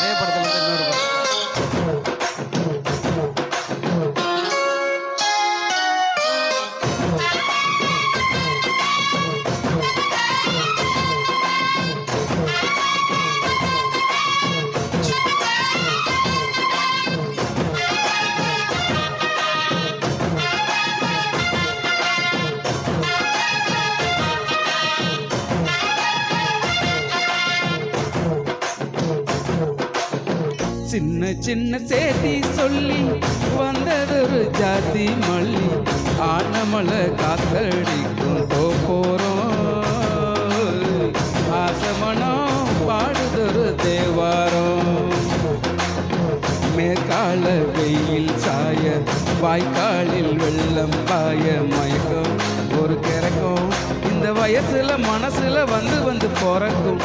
அதே படத்துல இருந்து இன்னொரு பாட்டு. சின்ன சின்ன சேதி சொல்லி வந்ததொரு ஜாதி மல்லி ஆனமலை காத்தடிக்கும் போறோம் ஆசமனம் பாடுதொரு தேவாரம் மேற்கால வெயில் சாய வாய்க்காலில் வெள்ளம் பாய மயக்கம் ஒரு கிறக்கம் இந்த வயசுல மனசுல வந்து வந்து பிறக்கும்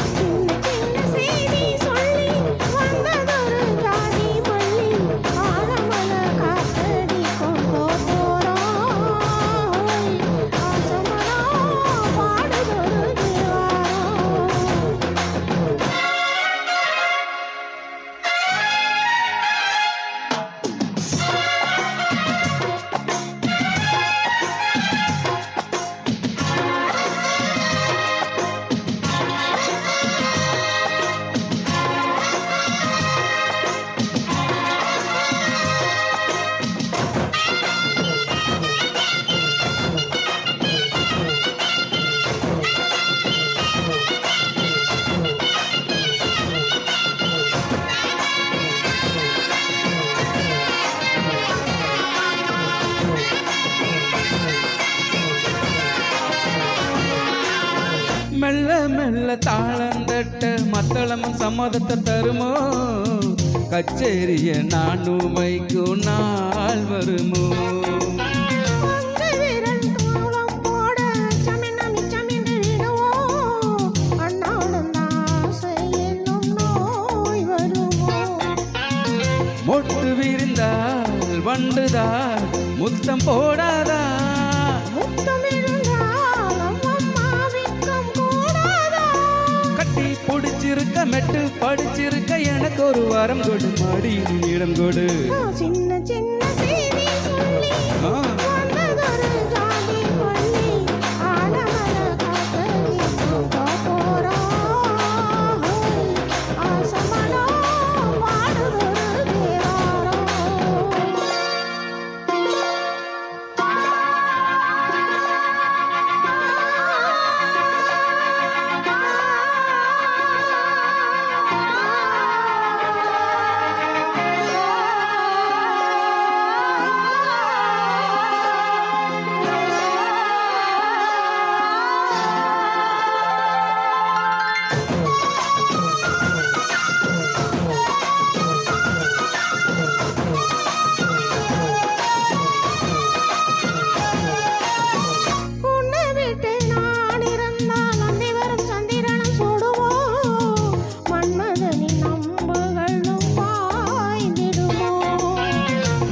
மெல்ல மெல்ல தாளந்தட்ட மத்தளமும் சம்மதத்தை தருமோ கச்சேரிய நானும் வைக்கும் நாள் வருமோ மொட்டு விரிந்தால் வண்டுதால் முத்தம் போடாதா பிடிச்சிருக்க மெட்டு படிச்சிருக்க எனக்கு ஒரு வாரம் கொடு மாடி இடம் கொடு சின்ன சின்ன செய்தி சொல்லி வந்ததொரு ஜாதி மல்லி ஆனமலை காத்தடிக்கும் போறோம் ஆசமனம் பாடுதொரு தேவாரம்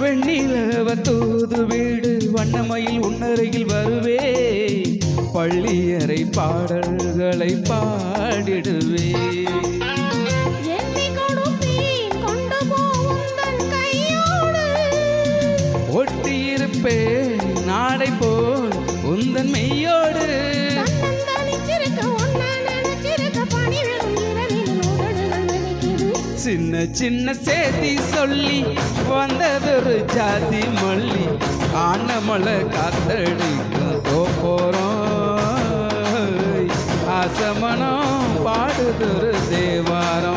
வெண்ணிலவ தூது வீடு வண்ணமயில் உன்னருகில் வருவே பள்ளியறை பாடல்களை பாடிடுவே ஒட்டியிருப்பே நாடை போல் உந்தன் மெய்யோடு சின்ன சின்ன சேதி சொல்லி வந்ததொரு ஜாதி மல்லி ஆனமலை காத்தடிக்கும் போறோம் ஆசமனம் பாடுதொரு தேவாரம்